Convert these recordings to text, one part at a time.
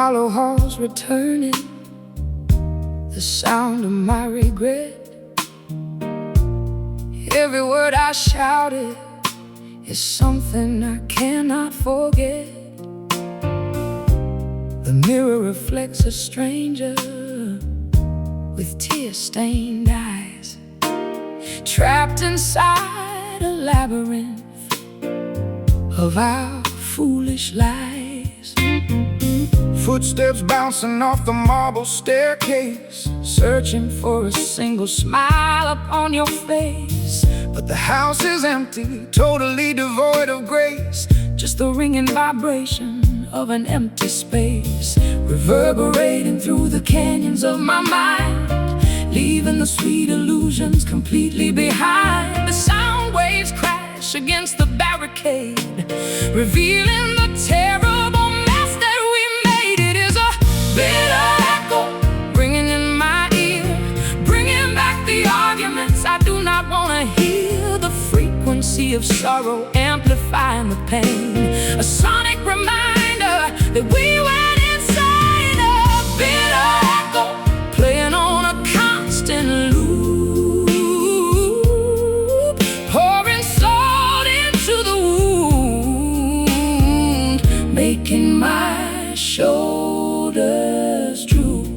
hollow halls returning, the sound of my regret. Every word I shouted is something I cannot forget. The mirror reflects a stranger with tear-stained eyes, trapped inside a labyrinth of our foolish lies. Footsteps bouncing off the marble staircase, searching for a single smile upon your face. But the house is empty, totally devoid of grace, just the ringing vibration of an empty space, reverberating through the canyons of my mind, leaving the sweet illusions completely behind. The sound waves crash against the barricade, revealing the terrible mess that we made. It is a bitter echo ringing in my ear, bringing back the arguments I do not want to hear. The frequency of sorrow amplifying the pain, a sonic reminder that we went insane. A bitter echo playing on a constant loop, pouring salt into the wound, making my shoulders droop.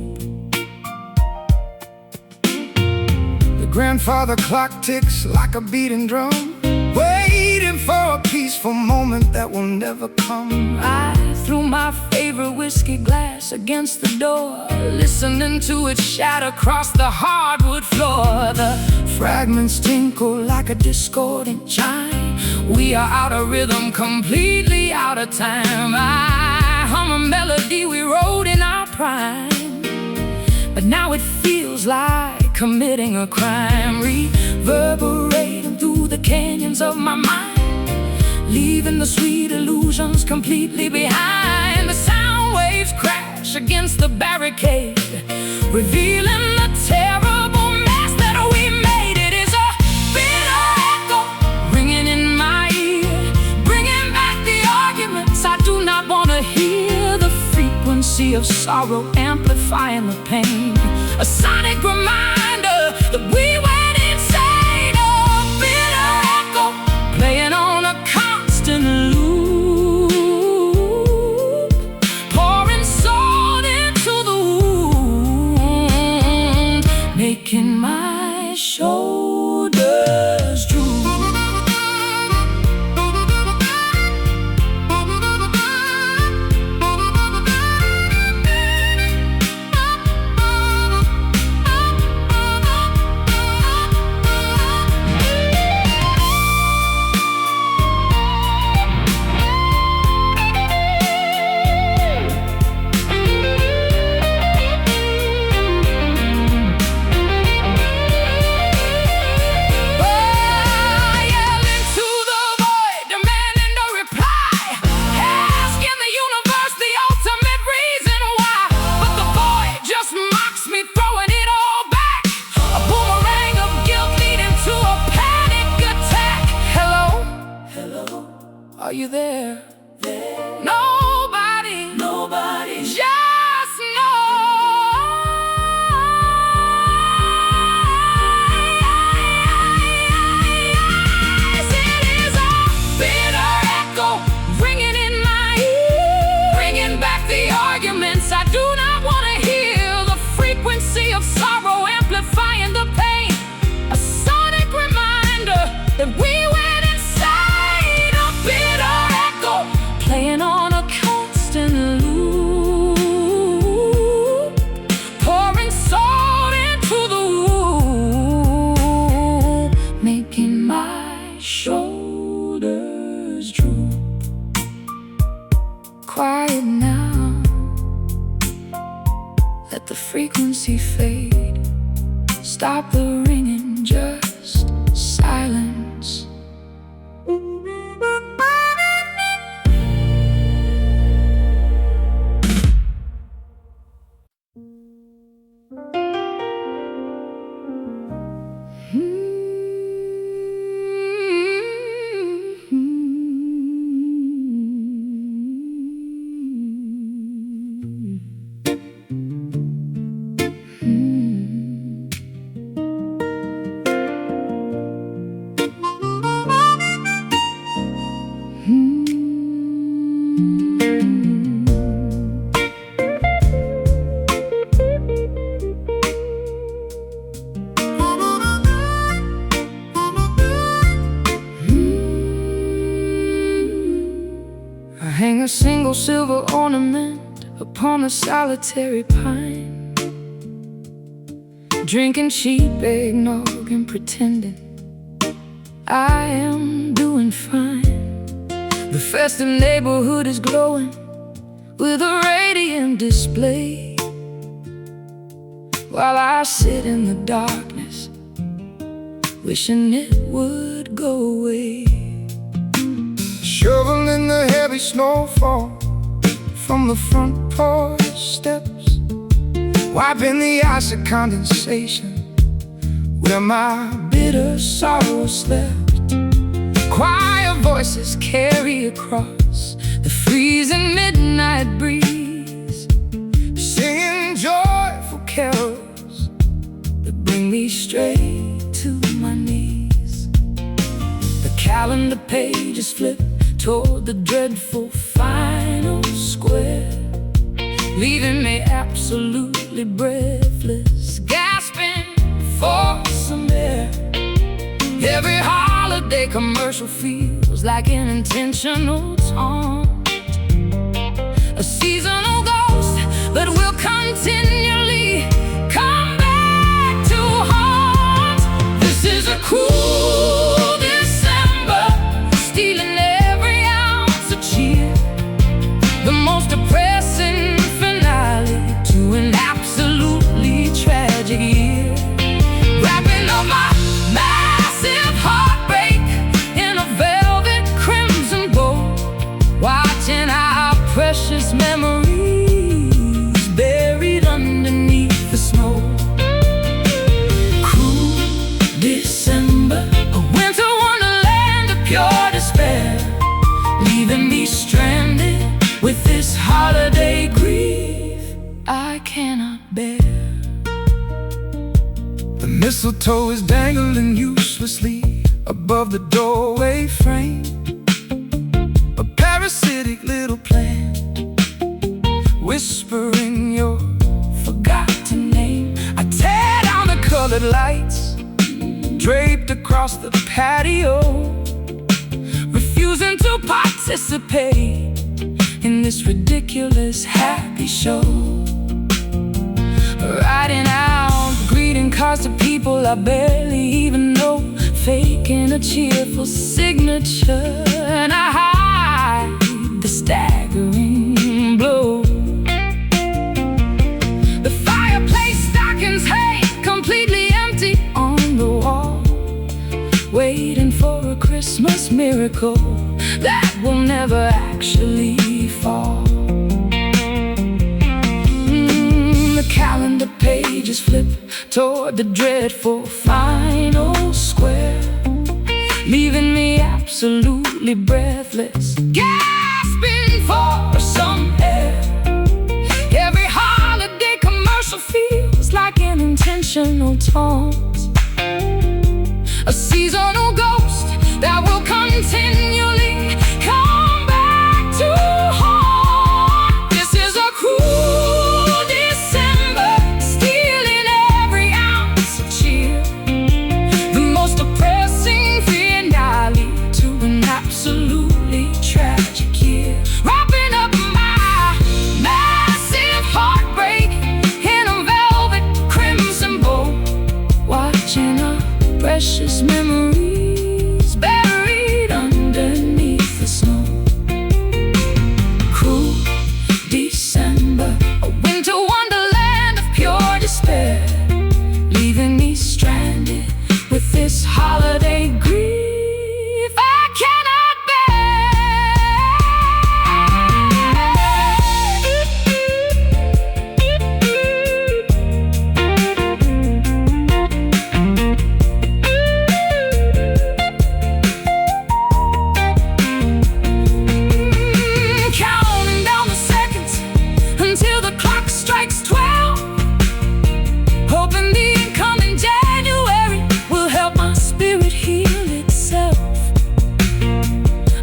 The grandfather clock ticks like a beating drum, waiting for a peaceful moment that will never come. I threw my favorite whiskey glass against the door, listening to it shatter across the hardwood floor. The fragments tinkle like a discordant chime. We are out of rhythm, completely out of time. I hum a melody we wrote in our prime, but now it feels like committing a crime, reverberating through the canyons of my mind, leaving the sweet illusions completely behind. The sound waves crash against the barricade, revealing the terrible mess that we made. It is a bitter echo ringing in my ear, bringing back the arguments I do not want to hear. The frequency of sorrow amplifying the pain, a sonic reminder that we went insane. A bitter echo playing on a constant loop, pouring salt into the wound, making my shoulders droop. Are you there? Nobody, just noise. It is a bitter echo ringing in my ear, bringing back the arguments I do not want to hear. The frequency of sorrow amplifying the pain, a sonic reminder that we went insane. A bitter echo playing on a constant loop, pouring salt into the wound, making my shoulders droop. Quiet now, let the frequency fade, stop the ringing, just silence. a single silver ornament upon a solitary pine, drinking cheap eggnog and pretending I am doing fine. The festive neighborhood is glowing with a radiant display, while I sit in the darkness wishing it would go away. Shoveling the heavy snowfall from the front porch steps, wiping the ice of condensation where my bitter sorrow slept. Quiet voices carry across the freezing midnight breeze, singing joyful carols that bring me straight to my knees. The calendar pages flip toward the dreadful final square, leaving me absolutely breathless, gasping for some air. Every holiday commercial feels like an intentional taunt, a seasonal ghost that will continually come back to haunt. This is a cruel December, stealing every ounce of cheer, the most depressing finale to an absolutely tragic year. Wrapping up my massive heartbreak in a velvet crimson bow, watching our precious memories buried underneath the snow. Cruel December, a winter wonderland of pure despair, leaving me stranded with this holiday grief I cannot bear. The mistletoe is dangling uselessly above the doorway frame, a parasitic little plant whispering your forgotten name. I tear down the colored lights draped across the patio, refusing to participate in this ridiculous happy show. Writing out greeting cards to people I barely even know, faking a cheerful signature, and I hide the staggering blow. The fireplace stockings hang completely empty on the wall, waiting for a Christmas miracle that will never actually fall. The calendar pages flip toward the dreadful final square, leaving me absolutely breathless, gasping for some air. Every holiday commercial feels like an intentional taunt, a seasonal ghost that will continually come back to haunt. This is a cruel December, stealing every ounce of cheer, the most depressing finale to an absolutely tragic year. Wrapping up my massive heartbreak in a velvet crimson bow, watching our precious memories buried underneath the snow. Cruel December, a winter wonderland of pure despair, leaving me stranded with this holiday grief I cannot Counting down the seconds until the clock strikes 12, hoping the incoming January will help my spirit heal itself.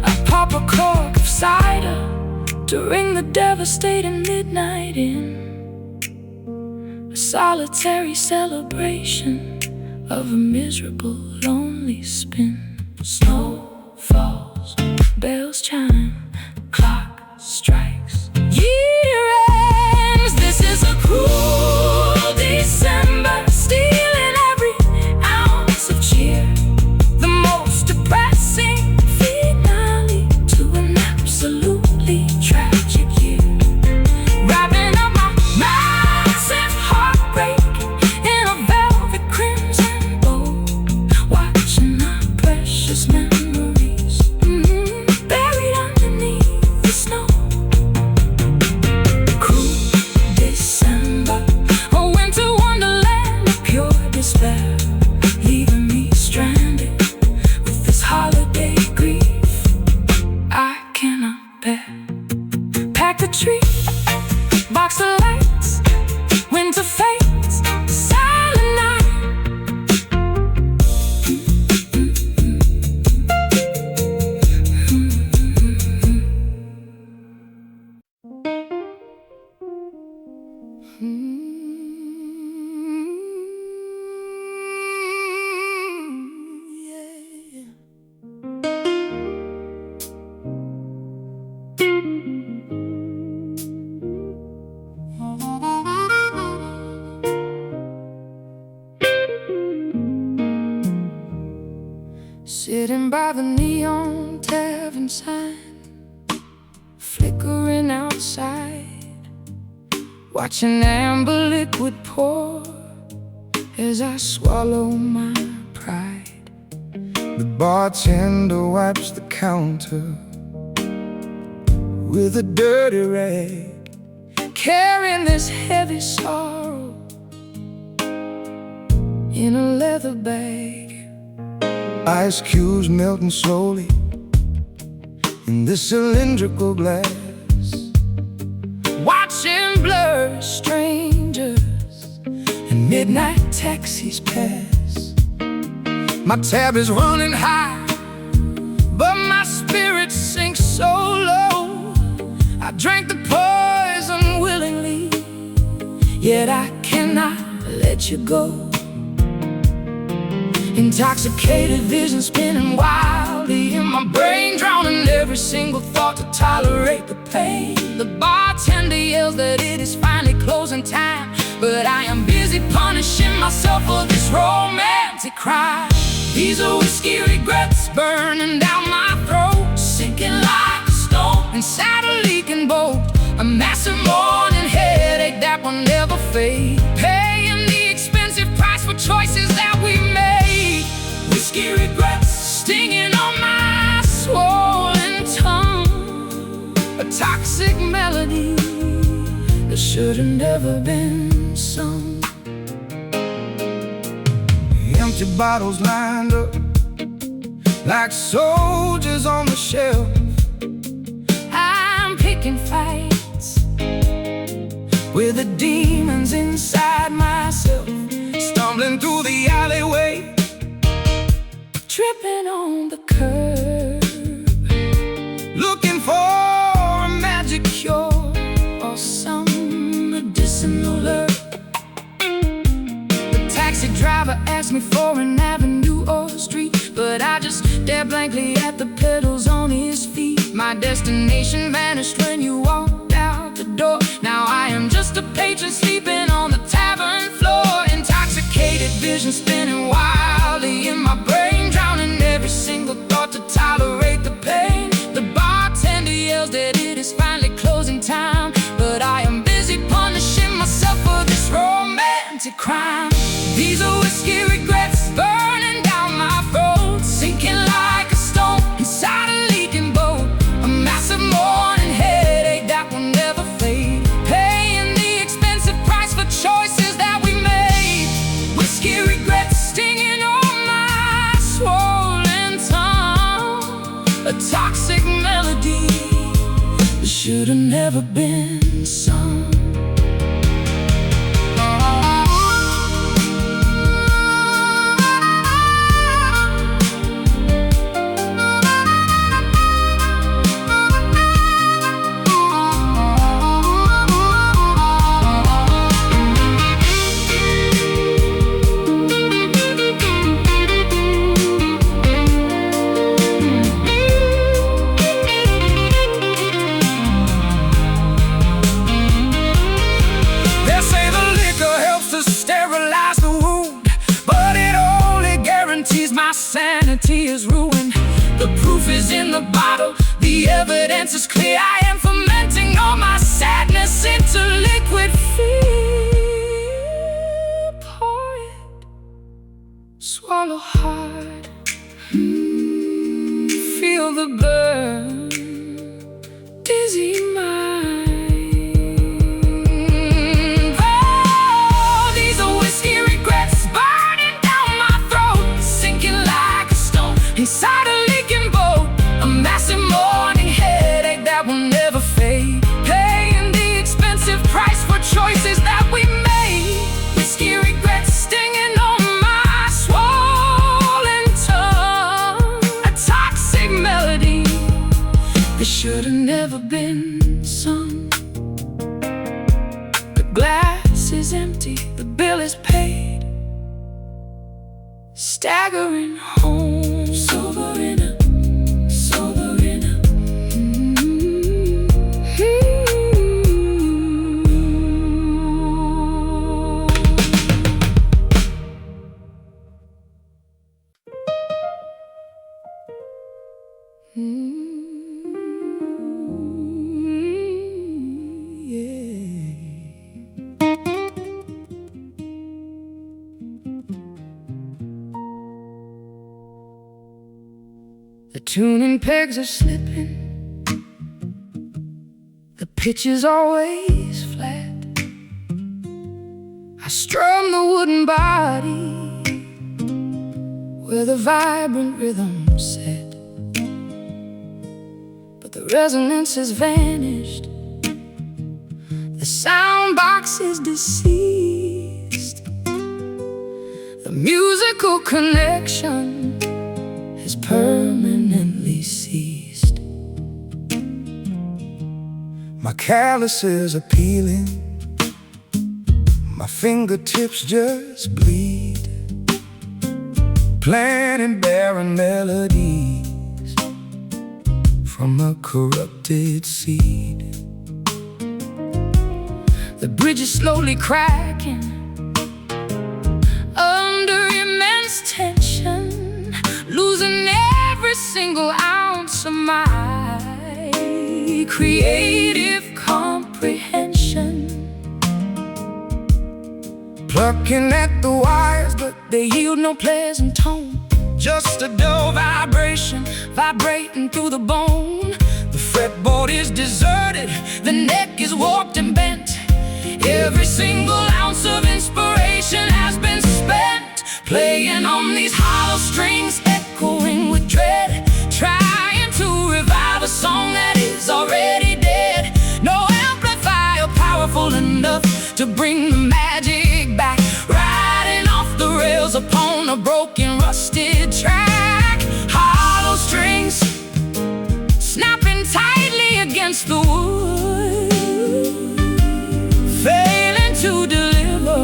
I pop a cork of cider to ring the devastating midnight in, a solitary celebration of a miserable, lonely spin. Snow falls, bells chime, clock memories, buried underneath the snow. Cruel December, a winter wonderland of pure despair, leaving me stranded with this holiday grief I cannot bear. Pack the tree, box the lights, winter fades, silent night. Sitting by the neon tavern sign, flickering outside, watching amber liquid pour as I swallow my pride. The bartender wipes the counter with a dirty rag, carrying this heavy sorrow in a leather bag. Ice cubes melting slowly in this cylindrical glass, watching blur strangers and midnight taxis pass. My tab is running high, but my spirit sinks so low. I drank the poison willingly, yet I cannot let you go. Intoxicated vision spinning wildly in my brain, drowning every single thought to tolerate the pain. The bartender yells that it is finally closing time, but I am busy punishing myself for this romantic crime. These are whiskey regrets burning down my throat, sinking like a stone inside a leaking boat. A massive morning headache that will never fade, paying the expensive price for choices that we made. Whiskey regrets stinging on my swollen tongue, a toxic melody that should have never been sung. Empty bottles lined up like soldiers on the shelf. I'm picking fights with the demons inside myself, stumbling through the alleyway, tripping on the curb, looking for a magic cure or some medicinal herb. The taxi driver asked me for an avenue or street, but I just stared blankly at the pedals on his feet. My destination vanished when you walked out the door. Now I am just a patron sleeping on the tavern floor. Intoxicated vision spinning wildly in my brain, drowning every single thought to tolerate the pain. The bartender yells that it is finally closing time, but I am busy punishing myself for this romantic crime. These are whiskey regrets burning down my throat, sinking like a stone inside a leaking boat. A massive morning headache that will never fade, paying the expensive price for choices that we made. Whiskey regrets stinging on my swollen tongue, a toxic melody that should have never been sung. Sanity is ruined. The proof is in the bottle, the evidence is clear. I am fermenting all my sadness into liquid fear. Pour it, swallow hard. feel the burn, dizzy mind. Oh, these are whiskey regrets burning down my throat, sinking like a stone inside a leaking boat. A massive morning headache that will never fade, paying the expensive price for choices that we made. Whiskey regrets stinging on my swollen tongue, a toxic melody that should have never been sung. The glass is empty, the bill is paid, staggering home, sober in a The tuning pegs are slipping, the pitch is always flat. I strum the wooden body where the vibrant rhythm set, but the resonance has vanished. The sound box is deceased. The musical connection has permanently ceased. My calluses are peeling, my fingertips just bleed, planting barren melodies from a corrupted seed. The bridge is slowly cracking under immense tension, losing every single ounce of my creative comprehension. Plucking at the wires, but they yield no pleasant tone, just a dull vibration vibrating through the bone. The fretboard is deserted, the neck is warped and bent. Every single ounce of inspiration has been spent, playing on these hollow strings, echoing with dread, trying to revive a song that is already dead. No amplifier powerful enough to bring the magic back, riding off the rails upon a broken, rusted track. Hollow strings snapping tightly against the wood, failing to deliver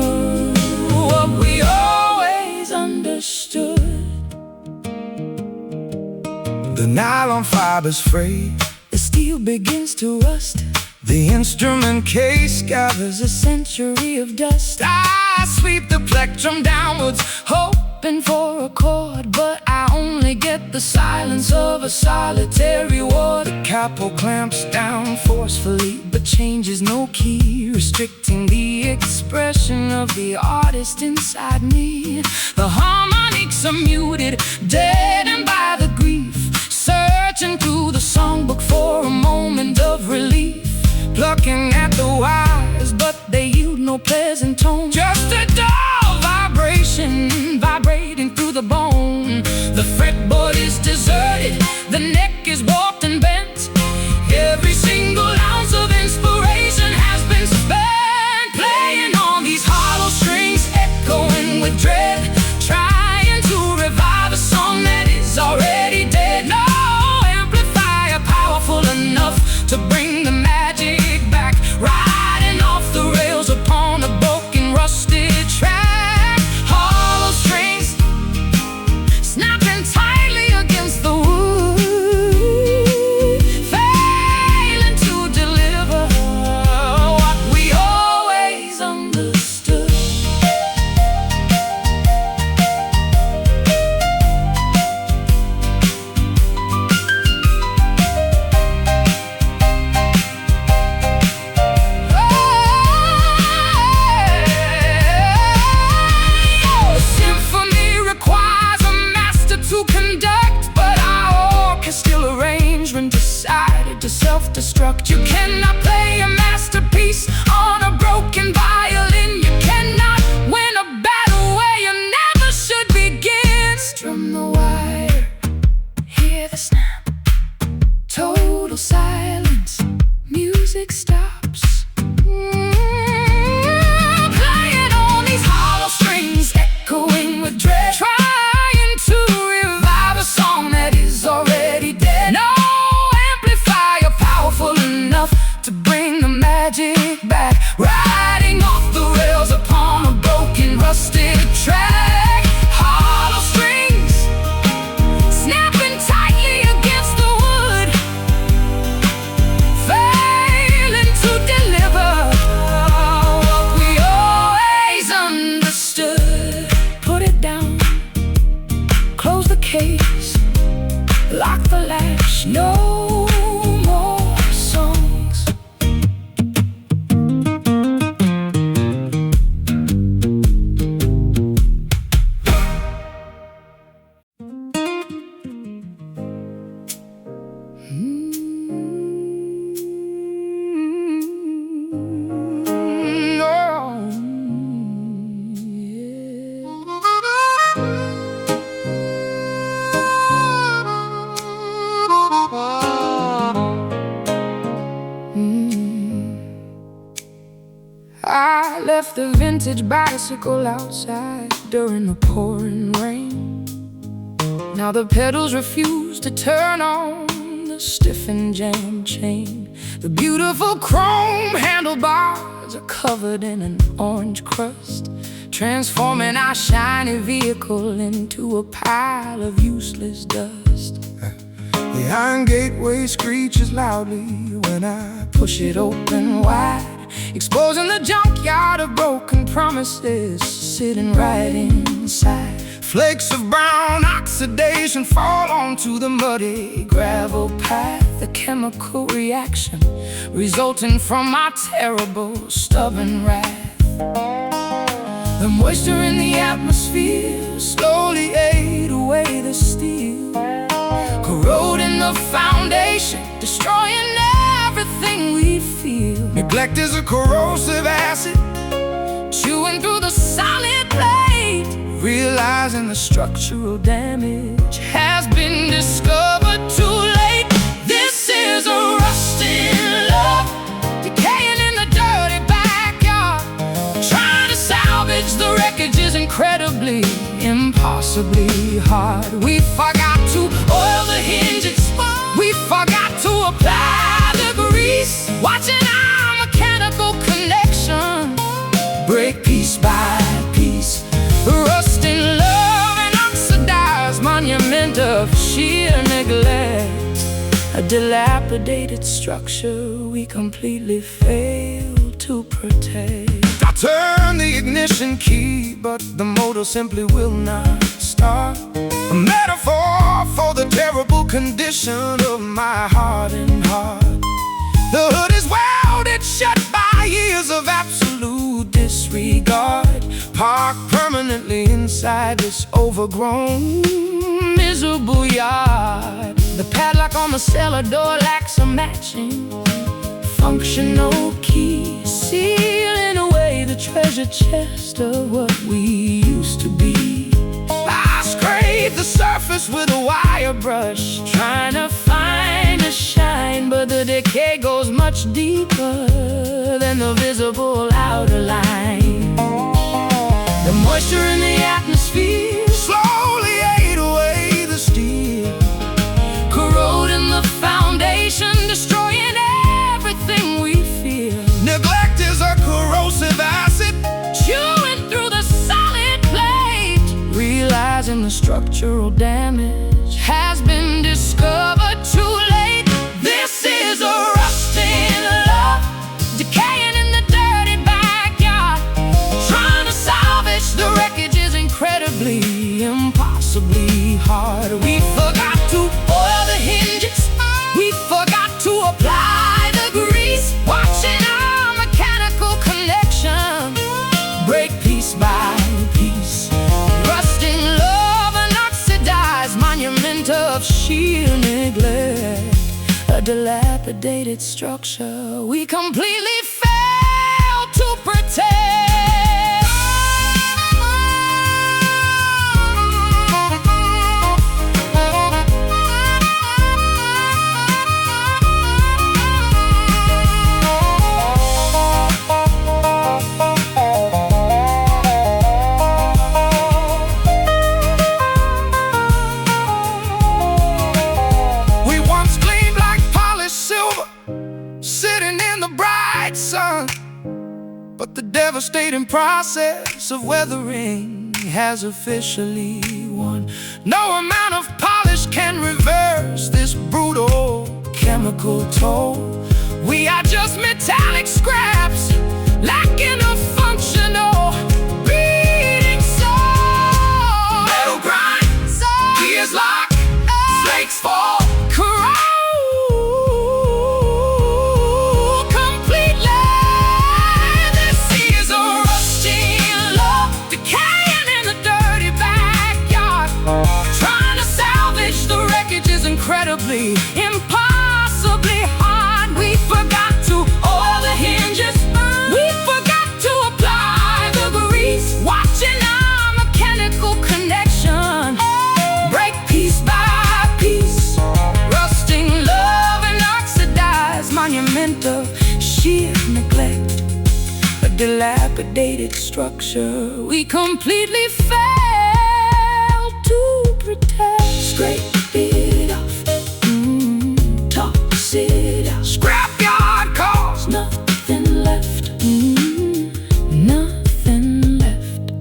what we always understood. The nylon fibers fray, the steel begins to rust, the instrument case gathers a century of dust. I sweep the plectrum downwards, hoping for a chord, but I only get the silence of a solitary ward. The capo clamps down forcefully, but changes no key, restricting the expression of the artist inside me. The harmonics are muted, deadened by the grief, searching through the songbook for a moment of relief. Plucking at the wires, but they yield no pleasant tone, just a dull vibration vibrating through the bone. The fretboard is deserted, the neck is warped and bent. Every single ounce of inspiration has been spent, playing on these hollow strings, echoing with dread, trying to revive a song that is already Total silence, music stops. Playing on these hollow strings, echoing with dread, trying to revive a song that is already dead. No amplifier powerful enough to bring the magic back. Riding off the rails upon a broken, rusted track. Hollow strings snapping tightly against the wood, failing to deliver what we always understood. Put it down, close the case, lock the latch. No more songs. I left the vintage bicycle outside during the pouring rain. Now the pedals refuse to turn on the stiffened jam chain. The beautiful chrome handlebars are covered in an orange crust, transforming our shiny vehicle into a pile of useless dust. The iron gateway screeches loudly when I push it open wide, exposing the junkyard of broken promises sitting right inside. Flakes of brown oxidation fall onto the muddy gravel path, the chemical reaction resulting from my terrible, stubborn wrath. The moisture in the atmosphere slowly ate away the steel, corroding the foundation, destroying everything we feel. Neglect is a corrosive acid, chewing through the solid plate. Realizing the structural damage has been discovered too late. This is a rusting love, decaying in the dirty backyard. Trying to salvage the wreckage is incredibly, impossibly hard. We forgot to oil the hinges, we forgot to apply the grease, watching our mechanical connection break piece by piece. Rusting love, an oxidized monument of sheer neglect, a dilapidated structure we completely failed to protect. I turn the ignition key, but the motor simply will not start. A metaphor for the terrible condition of my hardened heart. The hood is welded shut by years of absolute disregard, parked permanently inside this overgrown, miserable yard. The padlock on the cellar door lacks a matching functional key, sealing away the treasure chest of what we used to be. I scrape the surface with a wire brush, trying to find a shine, but the decay goes much deeper than the visible outer line. The moisture in the atmosphere slowly ate away the steel, corroding the foundation, destroying everything we feel. Neglect is a corrosive acid, chewing through the solid plate. Realizing the structural damage has been discovered too late. This is a rusting love, decaying in the dirty backyard. Trying to salvage the wreckage is incredibly, impossibly hard. We forgot to oil the hinges, we forgot to apply the grease, watching our mechanical connection break piece by piece. Rusting love, an oxidized monument of sheer neglect, a dilapidated structure we completely failed to protect. devastating process of weathering has officially won. No amount of polish can reverse this brutal chemical toll. We are just metallic scraps, lacking a functional beating soul. Metal grinds, gears lock, flakes fall, corrode completely. This sea is a rusting love, decaying in the dirty backyard. Trying to salvage the wreckage is incredibly, impossibly hard. We forgot to oil the hinges, we forgot to apply the grease, watching our mechanical connection break piece by piece. Rusting love and oxidized monument of sheer neglect, a dilapidated structure we completely failed to protect. Scrape it off, toss it out, scrapyard calls, nothing left, nothing left.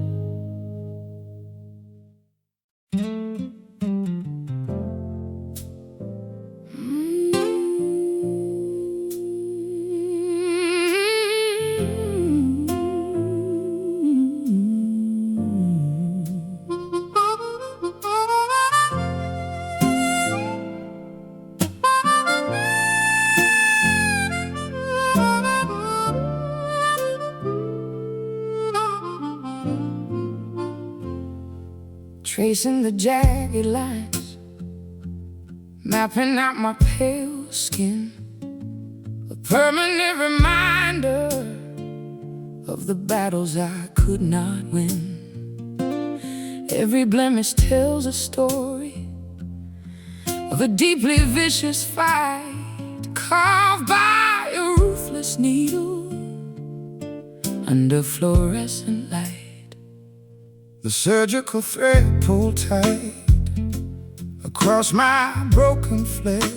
Tracing the jagged lines, mapping out my pale skin, a permanent reminder of the battles I could not win. Every blemish tells a story of a deeply vicious fight, carved by a ruthless needle under fluorescent light. The surgical thread pulled tight across my broken flesh,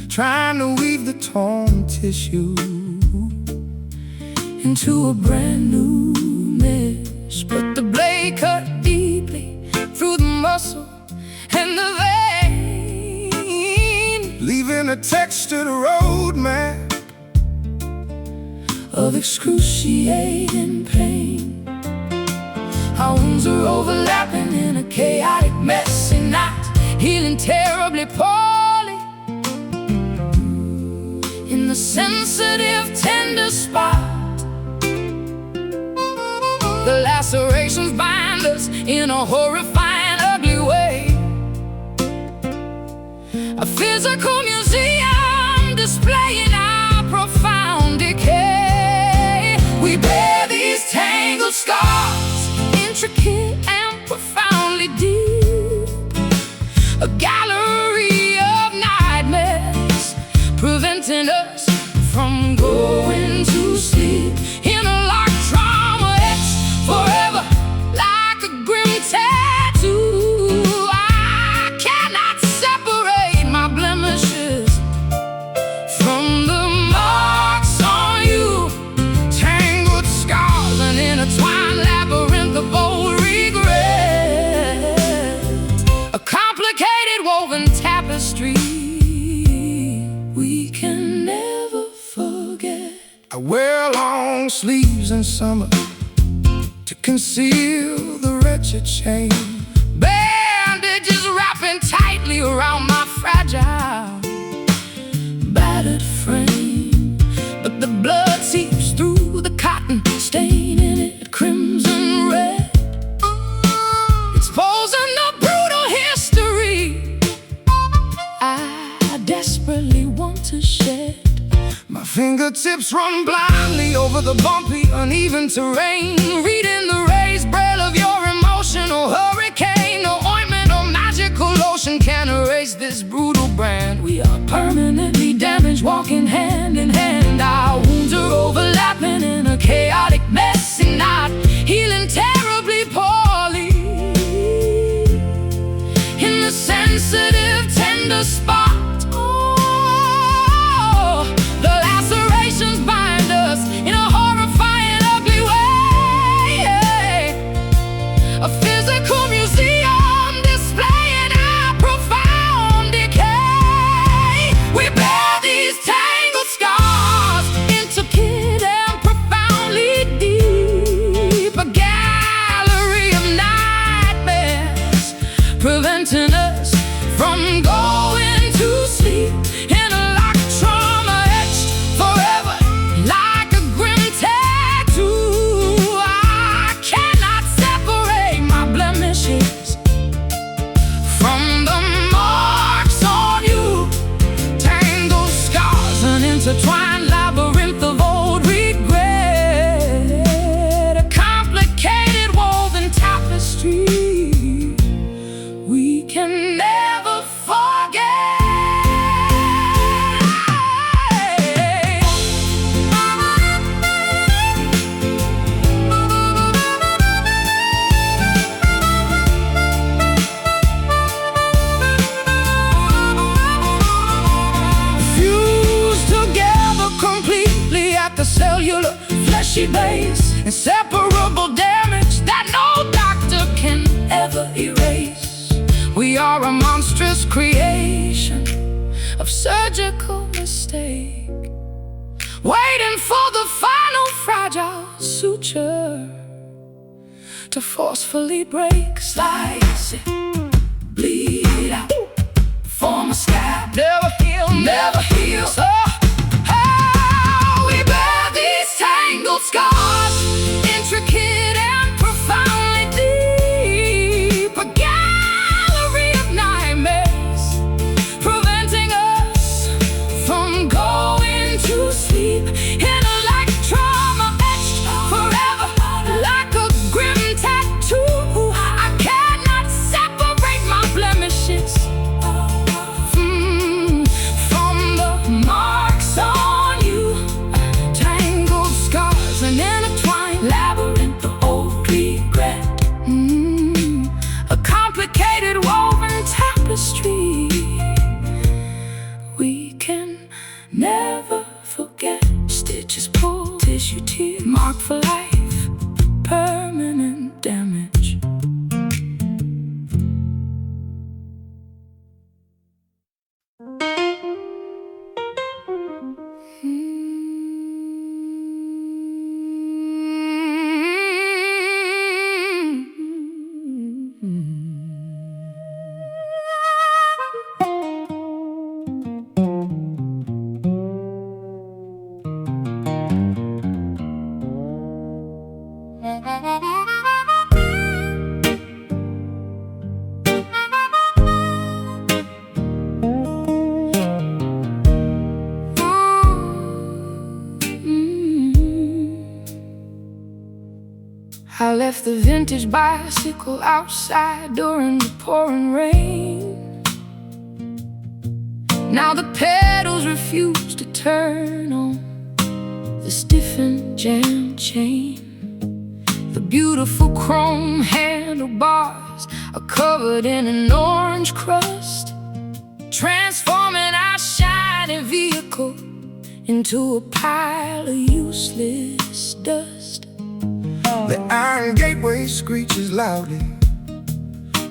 trying to weave the torn tissue into a brand new mesh. But the blade cut deeply through the muscle and the vein, leaving a textured roadmap of excruciating pain. Our wounds are overlapping in a chaotic, messy night, healing terribly poorly in the sensitive, tender spot. The lacerations bind us in a horrifying, ugly way, a physical museum displaying our profound decay. We bear these tangled scars, intricate and profoundly deep, a gallery of nightmares, preventing us from going to sleep. Interlocked trauma etched forever like a grim tattoo. I cannot separate my blemishes from the marks on you. Tangled scars, an intertwined labyrinth of old regret, a complicated woven tapestry we can never forget. I wear long sleeves in summer to conceal the wretched shame, bandages wrapping tightly around my fragile, battered frame. But the blood seeps through the cotton, staining it crimson red, exposing the brutal history I desperately want to shed. My fingertips run blindly over the bumpy, uneven terrain, reading the raised braille of your emotional hurricane. No ointment or magical lotion can erase this brutal brand. We are permanently damaged, walking hand in hand. Our wounds are overlapping in a chaotic, messy knot, healing terribly poorly in the sensitive, tender spot. Oh, the lacerations bind us in a horrifying, ugly way. she lays. Inseparable damage that no doctor can ever erase. We are a monstrous creation of surgical mistake, waiting for the final fragile suture to forcefully break. Slice it, bleed out, form a scab. Never heal, never heal. So how we bear these tangled scars, intricate and profoundly deep. A gallery of nightmares, preventing us from going to sleep. Like trauma etched forever, like a grim tattoo. I cannot separate my blemishes from the marks on you. Tangled scars and intertwined labyrinth of old regret. A complicated woven tapestry we can never forget. Stitches pulled, tissue tear, marked for life, permanent damage. I left the vintage bicycle outside during the pouring rain. Now the pedals refuse to turn on the stiffened jam chain. The beautiful chrome handlebars are covered in an orange crust, transforming our shiny vehicle into a pile of useless dust. The iron gateway screeches loudly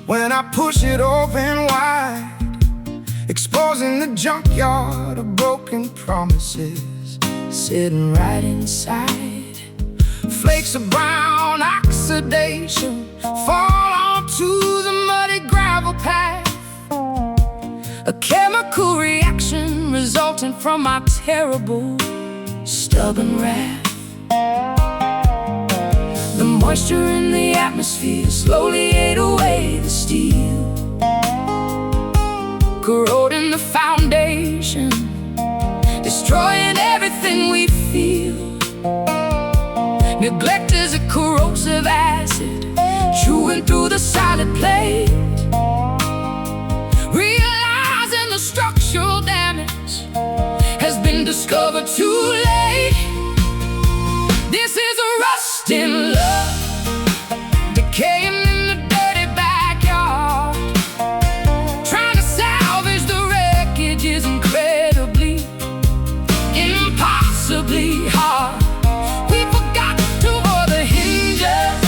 when I push it open wide, exposing the junkyard of broken promises sitting right inside. Flakes of brown oxidation fall onto the muddy gravel path, a chemical reaction resulting from my terrible, stubborn wrath. The moisture in the atmosphere slowly ate away the steel, corroding the foundation, destroying everything we feel. Neglect is a corrosive acid, chewing through the solid plate. Realizing the structural damage has been discovered too late. This is a rust in love, decaying in the dirty backyard. Trying to salvage the wreckage is incredibly, impossibly hard. We forgot to oil the hinges,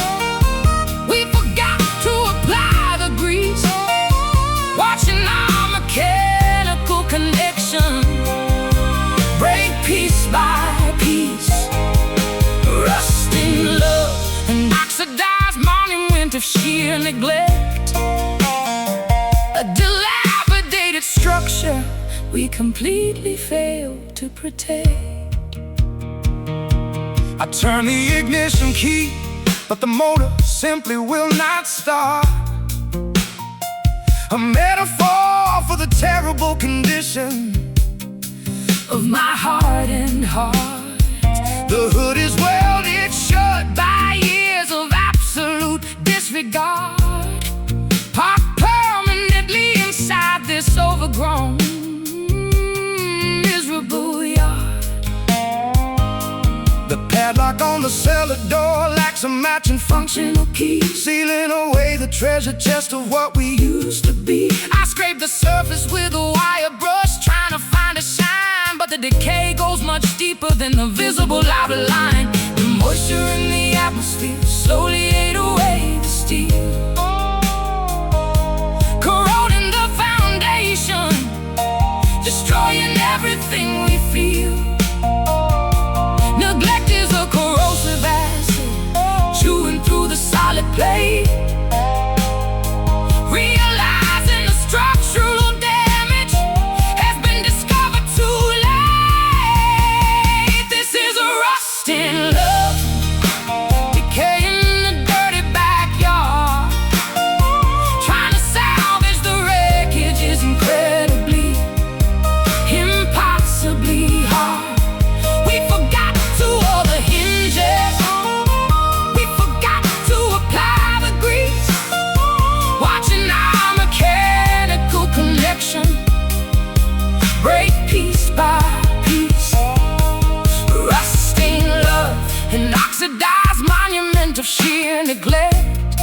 we forgot to apply the grease, watching our mechanical connection break piece by piece. Rusting love, an oxidized monument of sheer neglect, a dilapidated structure we completely failed to protect. I turn the ignition key, but the motor simply will not start. A metaphor for the terrible condition of my hardened heart. The hood is welded shut by years of absolute disregard, parked permanently inside this overgrown, miserable yard. The padlock on the cellar door lacks a matching functional key, sealing away the treasure chest of what we used to be. I scrape the surface with a wire brush, trying to find a shine, but the decay goes much deeper than the visible outline. The moisture in the atmosphere slowly ate away the steel, corroding the foundation, destroying everything we feel. Neglect is a corrosive acid, chewing through the solid plate. Realizing the structural damage has been discovered too late. This is a rusting love, decaying in the dirty backyard. Trying to salvage the wreckage is incredibly, impossibly hard. We forgot to oil the hinges, we forgot to apply the grease, watching our mechanical connection break piece by piece. Rusting love, an oxidized monument of sheer neglect,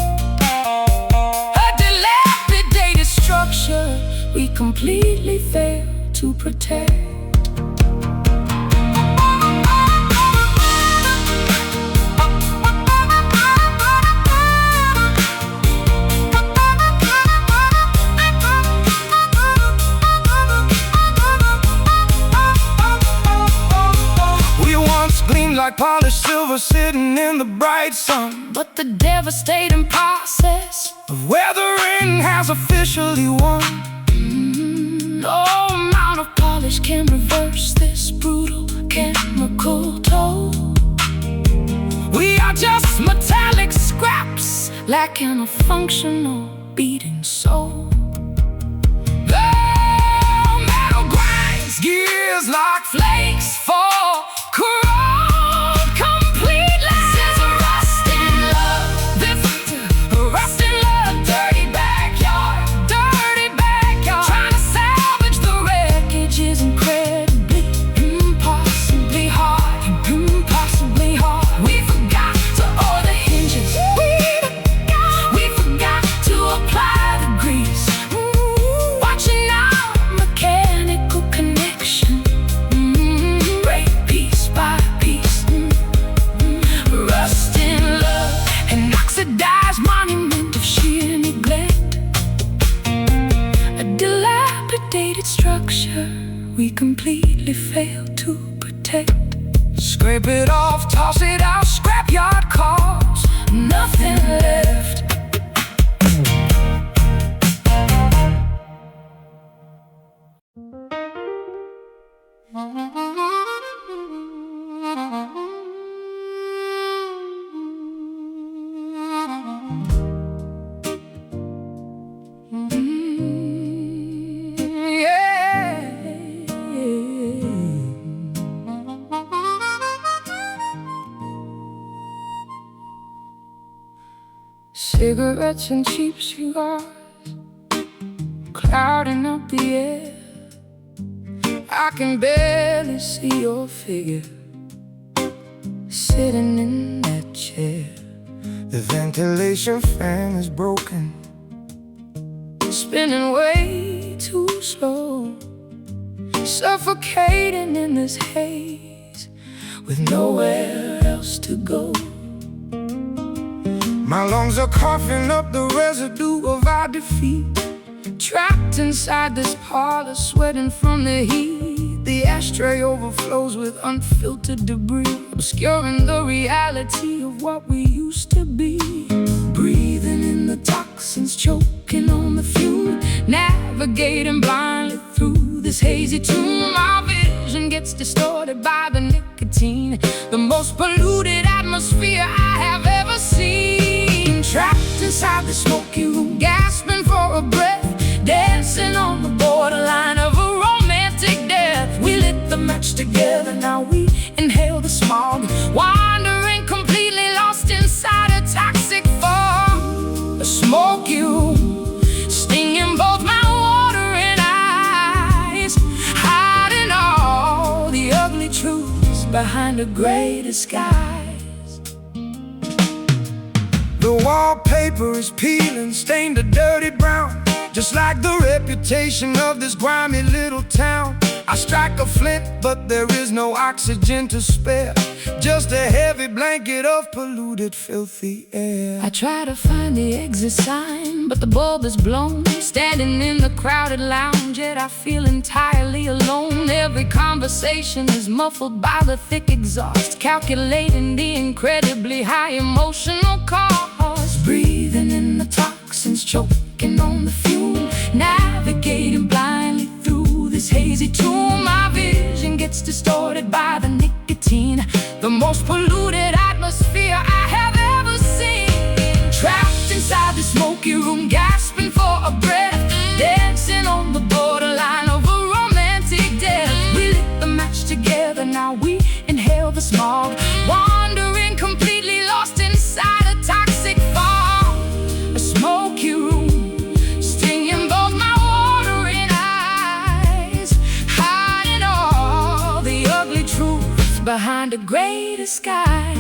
a dilapidated structure we completely fail to protect. We once gleamed like polished silver sitting in the bright sun, But the devastating process, of weathering has officially won. no amount of polish can reverse this brutal chemical toll. We are just metallic scraps, lacking a functional beating soul. The metal grinds, Gears like flakes fall, corrode completely. This is a rusting love, this a rusting love, dirty backyard, trying to salvage the wreckage is incredibly, impossibly hard, impossibly hard. We forgot to oil the hinges, we forgot to apply the grease, watching our mechanical connection break piece by piece. Rusting love, an oxidized monument of sheer neglect, a dilapidated structure we completely fail to protect. scrape it off, toss it out, Scrapyard cars, nothing left. Cigarettes and cheap cigars clouding up the air. I can barely see your figure sitting in that chair. the ventilation fan is broken. Spinning way too slow, suffocating in this haze with nowhere else to go. My lungs are coughing up the residue of our defeat. Trapped inside this parlor, sweating from the heat. The ashtray overflows with unfiltered debris, obscuring the reality of what we used to be. Breathing in the toxins, choking on the fume, navigating blindly through this hazy tomb. Our vision gets distorted by the nicotine, the most polluted atmosphere I have ever seen. Trapped inside the smoky room, gasping for a breath, dancing on the borderline of a romantic death. We lit the match together, now we inhale the smog, wandering completely lost inside a toxic fog. A smoky room, stinging both my watering eyes, hiding all the ugly truths behind a gray disguise. The wallpaper is peeling, stained a dirty brown, just like the reputation of this grimy little town. I strike a flint, but there is no oxygen to spare. Just a heavy blanket of polluted, filthy air. I try to find the exit sign, but the bulb is blown. Standing in the crowded lounge, yet I feel entirely alone. Every conversation is muffled by the thick exhaust, calculating the incredibly high emotional cost. Breathing in the toxins, choking on the fume, navigating blindly through this hazy tomb. My vision gets distorted by the nicotine, the most polluted atmosphere I have ever seen. Trapped inside the smoky room, gasping for a breath, dancing on the borderline of a romantic death. We lit the match together, now we inhale the smog, wandering completely lost inside a toxic fog. A smoky room, stinging both my watering eyes, hiding all the ugly truth behind a gray disguise.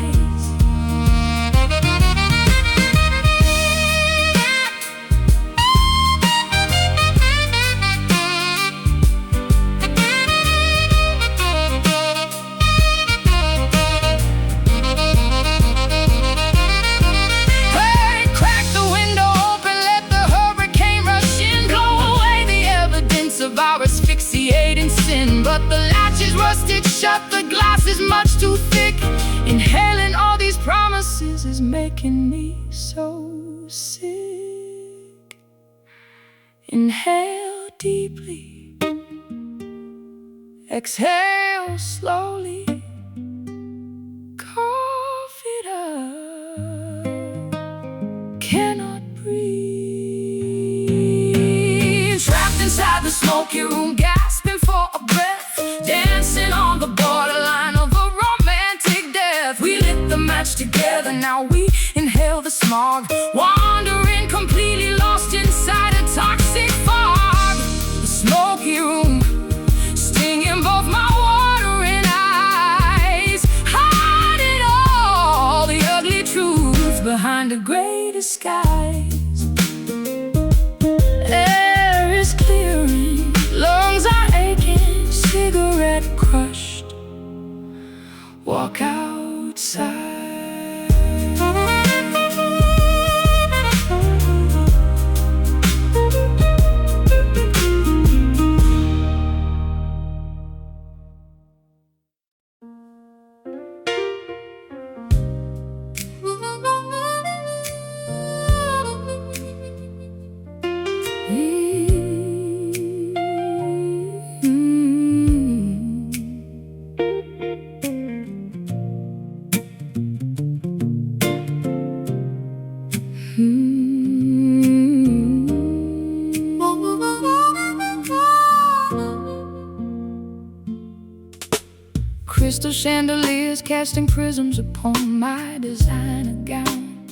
But the latch is rusted shut, the glass is much too thick. Inhaling all these promises is making me so sick. Inhale deeply, exhale slowly, cough it up, cannot breathe. Trapped inside the smoky room, gasping for a breath, dancing on the borderline of a romantic death. We lit the match together, now we inhale the smog, wandering completely lost inside a toxic fog. The smoky room, stinging both my watering eyes, hiding all the ugly truth behind a gray disguise. Air is clearing, lungs are aching, cigarette crushed, walk outside. Crystal chandeliers casting prisms upon my designer gown.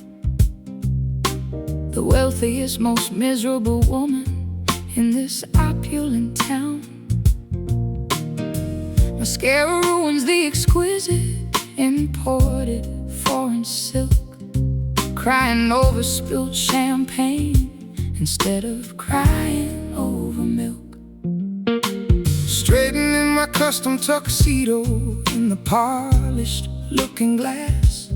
The wealthiest, most miserable woman in this opulent town. Mascara ruins the exquisite imported foreign silk, crying over spilled champagne instead of crying over milk. Straightening my custom tuxedo in the polished looking glass,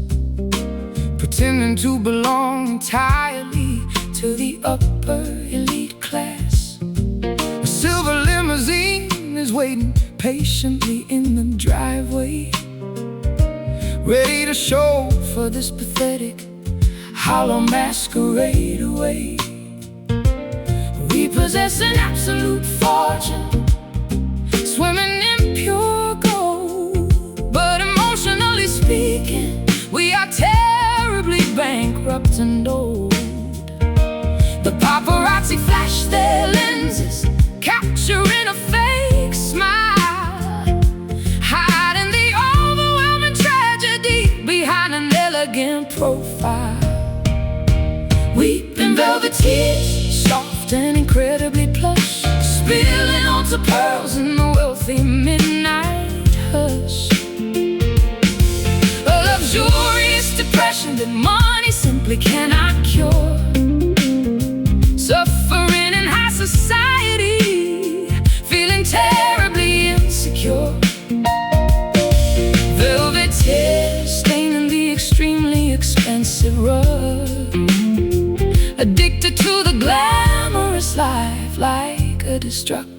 pretending to belong entirely to the upper elite class. A silver limousine is waiting patiently in the driveway, ready to show for this pathetic hollow masquerade away. We possess an absolute fortune, swimming in pure gold, but emotionally speaking, we are terribly bankrupt and old. The paparazzi flash their lenses, capturing a fake smile, hiding the overwhelming tragedy behind an elegant profile. Weeping velvet tears, soft and incredibly plush, spilling onto pearls in the wealthy midnight hush. A luxurious depression that money simply cannot cure. Suffering in high society, feeling terribly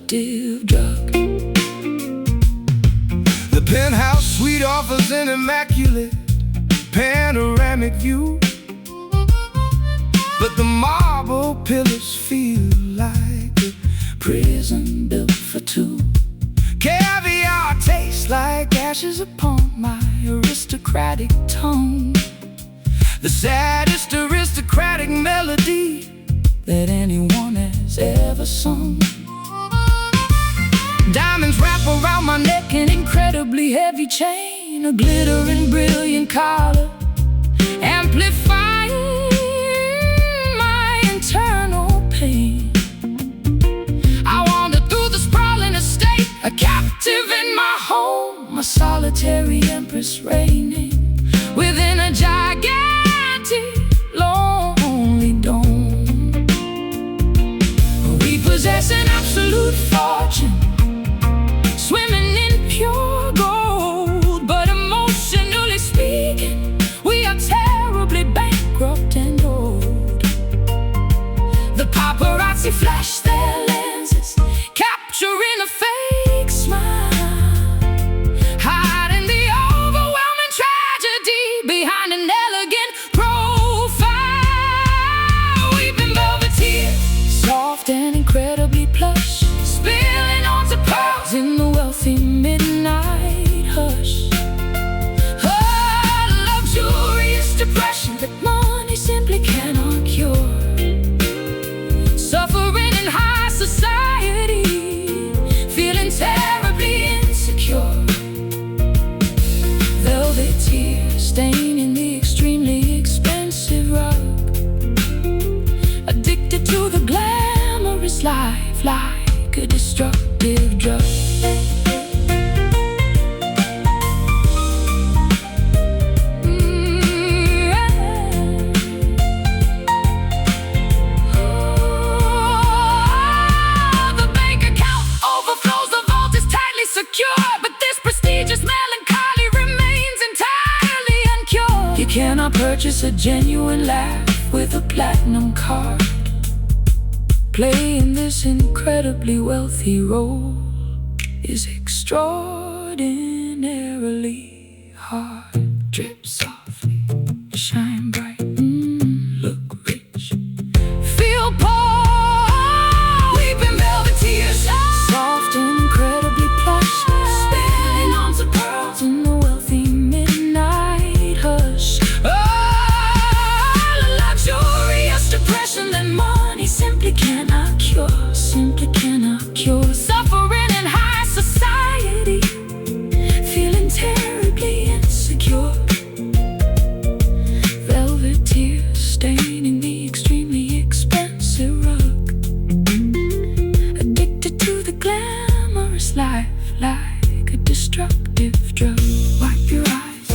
destructive drug. The penthouse suite offers an immaculate panoramic view, but the marble pillars feel like a Prison built for two. caviar tastes like ashes upon my aristocratic tongue. The saddest aristocratic melody that anyone has ever sung. Diamonds wrap around my neck, An incredibly heavy chain, a glittering brilliant collar, amplifying my internal pain. I wander through the sprawling estate, a captive in my home, a solitary empress reigning within a gigantic lonely dome. We possess an absolute fortune, swimming in pure gold, but emotionally speaking, we are terribly bankrupt and old. The paparazzi flash their lenses, capturing a fake smile, hiding the overwhelming tragedy behind an elegant profile. Weeping velvet tears, soft and incredibly plush, spilling onto pearls in the wealthy midnight hush. A luxurious depression that money simply cannot cure. Suffering in high society, feeling terribly insecure. Velvet tears staining the extremely expensive rug, addicted to the glamorous life like a destructive drug. The bank account overflows, the vault is tightly secure, but this prestigious melancholy remains entirely uncured. You cannot purchase a genuine laugh with a platinum card. Playing this incredibly wealthy role is extraordinarily hard. Drip softly, shine bright, look rich, feel poor. Weeping velvet tears, soft and incredibly plush, spilling onto pearls in the wealthy midnight hush. A luxurious depression that money simply cannot cure, simply cannot cure. Suffering in high society, feeling terribly insecure. Velvet tears staining the extremely expensive rug, addicted to the glamorous life like a destructive drug. Wipe your eyes,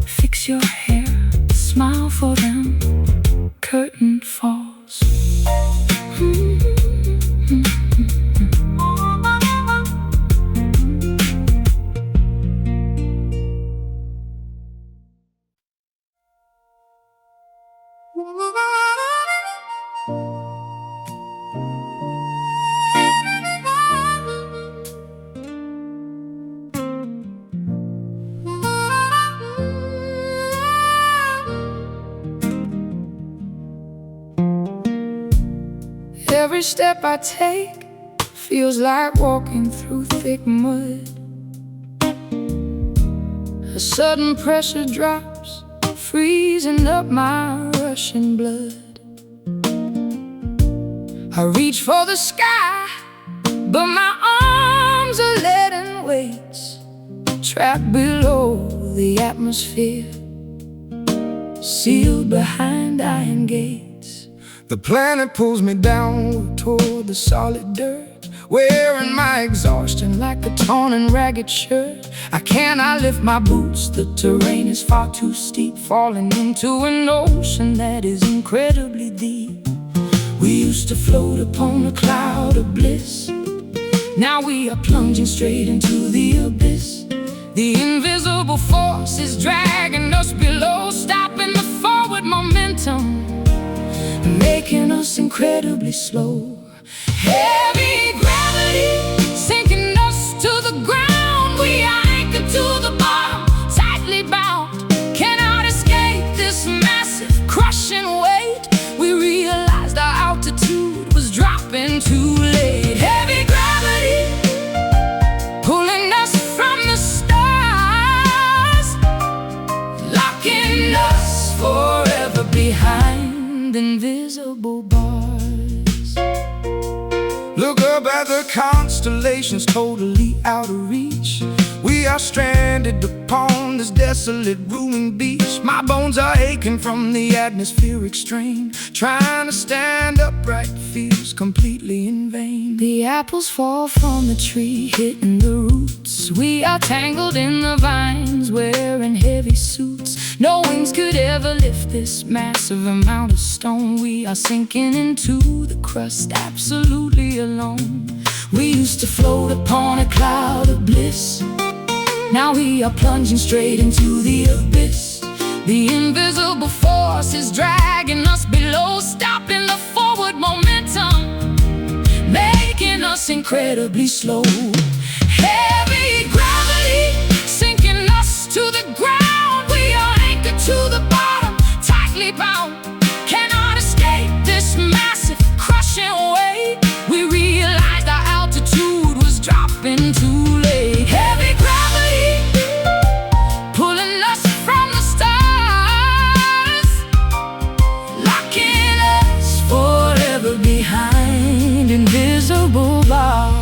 fix your hair, smile for them, curtain falls. Every step I take feels like walking through thick mud. A sudden pressure drops, freezing up my rushing blood. I reach for the sky, but my arms are leaden weights, trapped below the atmosphere, sealed behind iron gates. The planet pulls me downward toward the solid dirt, wearing my exhaustion like a torn and ragged shirt. I cannot lift my boots, the terrain is far too steep, falling into an ocean that is incredibly deep. We used to float upon a cloud of bliss, now we are plunging straight into the abyss. The invisible force is dragging us below, stopping the forward momentum, making us incredibly slow. Heavy gravity sinking us to the ground. We are anchored to the bottom, tightly bound. Cannot escape this massive crushing weight. We realized our altitude was dropping too late. Heavy gravity pulling us from the stars, locking us forever behind invisible bars. Look up at the constellations, totally out of reach. We are stranded upon this desolate, ruined beach. My bones are aching from the atmospheric strain. Trying to stand upright feels completely in vain. The apples fall from the tree, hitting the roots. We are tangled in the vines, wearing heavy suits. No wings could ever lift this massive amount of stone. We are sinking into the crust, absolutely alone. We used to float upon a cloud of bliss. Now we are plunging straight into the abyss. The invisible force is dragging us below, stopping the forward momentum, making us incredibly slow. Heavy gravity sinking us to the ground. We are anchored to the bottom, tightly bound. Cannot escape this massive crushing weight. We realized our altitude was dropping too late. Heavy gravity pulling us from the stars, locking us forever behind invisible bars.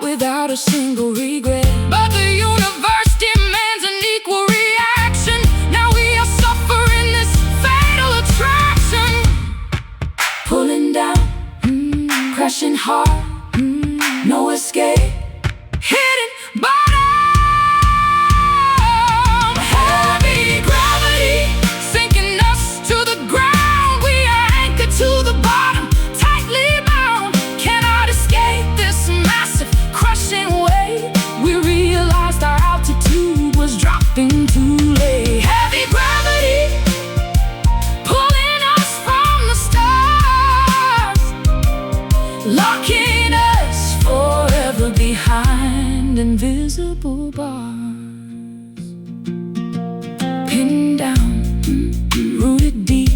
Without a single regret, but the universe demands an equal reaction. Now we are suffering this fatal attraction, pulling down, crashing hard, no escape, hitting bottom. Heavy gravity sinking us to the ground. We are anchored to the bottom, tightly bound. Cannot escape this massive crushing weight. We realized our altitude was dropping too late. Heavy gravity pulling us from the stars, locking us forever behind invisible bars. Pinned down, rooted deep,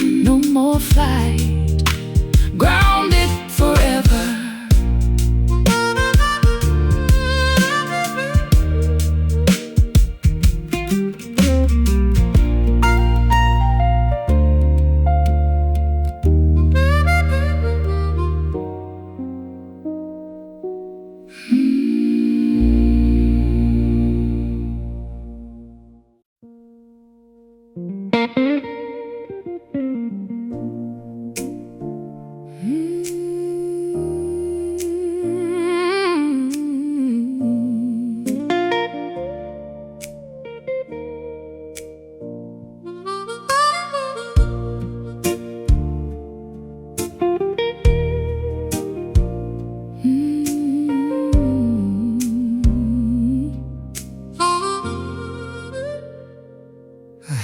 no more flight, grounded forever.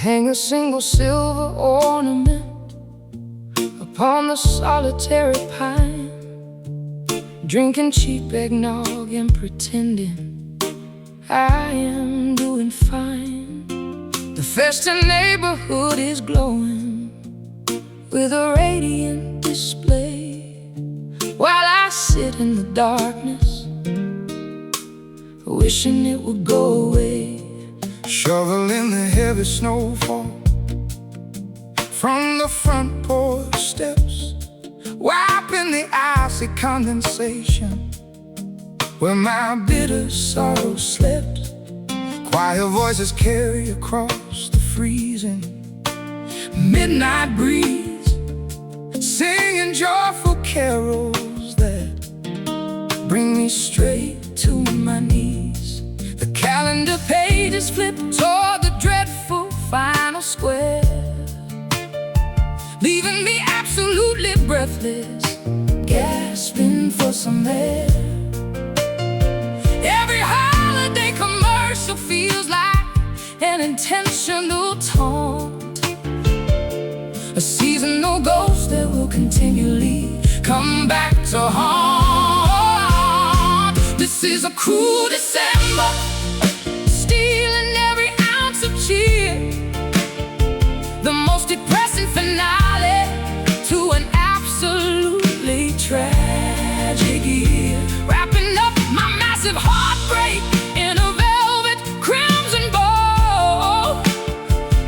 Hang a single silver ornament upon the solitary pine, drinking cheap eggnog and pretending I am doing fine. The festive neighborhood is glowing with a radiant display, while I sit in the darkness, wishing it would go away. Shoveling the heavy snowfall from the front porch steps, wiping the icy condensation where my bitter sorrow slept. Quiet voices carry across the freezing midnight breeze, singing joyful carols that bring me straight to my knees. The calendar page pages flip toward the dreadful final square, leaving me absolutely breathless, gasping for some air. Every holiday commercial feels like an intentional taunt, a seasonal ghost that will continually come back to haunt. This is a cruel December, stealing every ounce of cheer, the most depressing finale to an absolutely tragic year. Wrapping up my massive heartbreak in a velvet crimson bow,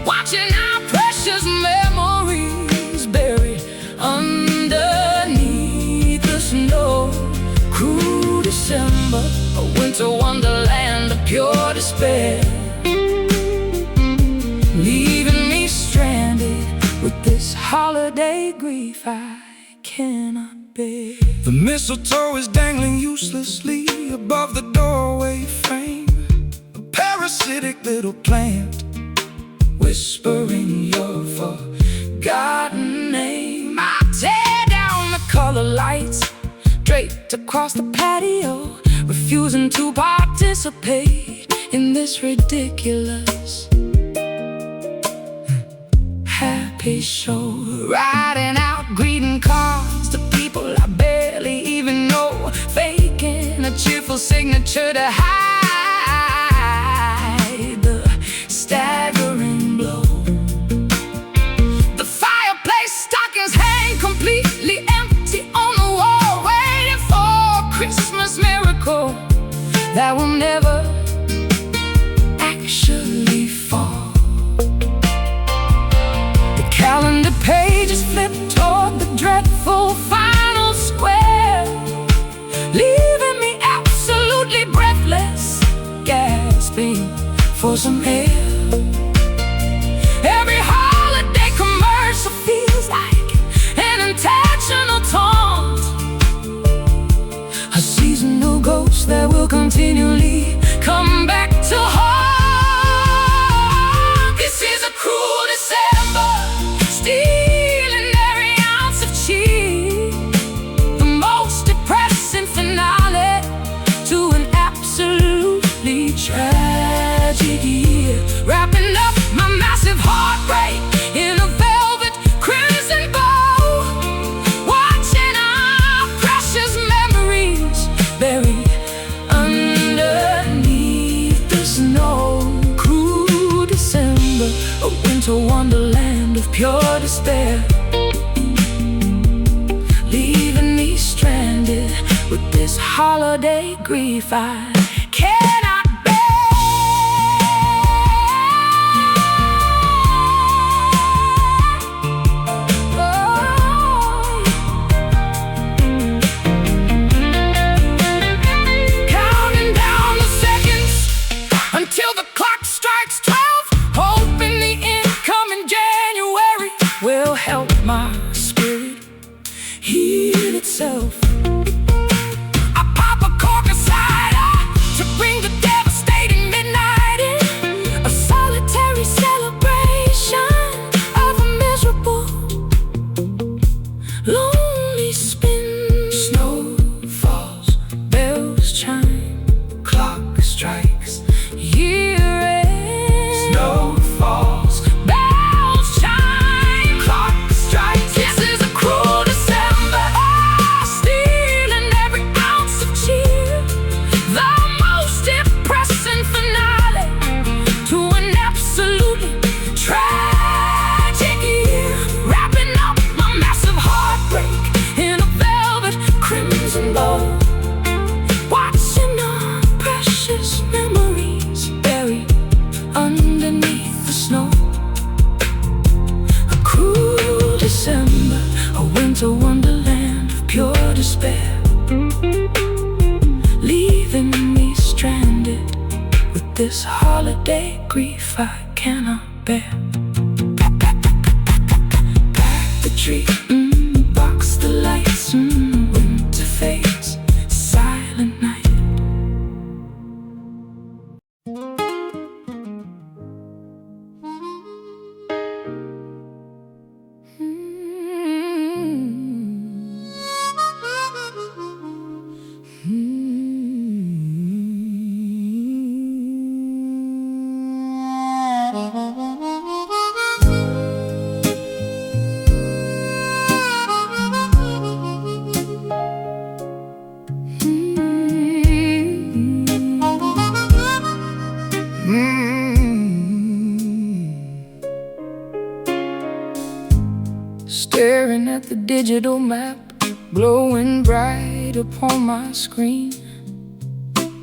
watching our precious memories buried underneath the snow. Cruel December, a winter wonderland of pure despair, leaving me stranded with this holiday grief I cannot bear. The mistletoe is dangling uselessly above the doorway frame, a parasitic little plant whispering your forgotten name. I tear down the color lights draped across the patio, refusing to participate in this ridiculous happy show. Writing out greeting cards to people I barely even know, faking a cheerful signature to hide the staggering blow. The fireplace stockings hang completely empty on the wall, waiting for a Christmas miracle that will never actually fall. The calendar pages flip toward the dreadful final square, leaving me absolutely breathless, gasping for some air. Every holiday commercial feels like an intentional taunt, a seasonal ghost that will continually come back to haunt. This is a cruel December, stealing every ounce of cheer, the most depressing finale to an absolutely tragic year. Wrapping up my massive heartbreak in a velvet crimson bow, watching our precious memories buried underneath the snow. Cruel December, a winter wonderland of pure despair, leaving me stranded with this holiday grief I cannot bear. Counting down the seconds until the clock strikes 12, hoping the incoming January will help my spirit heal itself. I pop a cork of cider to bring the devastating midnight in, a solitary celebration of a miserable, lonely spin. Snow falls, bells chime, clock strikes, year ends. Snow falls, bells chime, clock strikes. This is a cruel December, stealing every ounce of cheer, the most depressing finale to an absolutely tragic year. Wrapping up my massive heartbreak in a velvet crimson bow, watching our precious memories buried underneath the snow. A cruel December, a winter wonderland of pure despair, leaving me stranded with this holiday grief I cannot bear. Pack the tree, box the lights, winter fades, silent night. staring at the digital map, glowing bright upon my screen,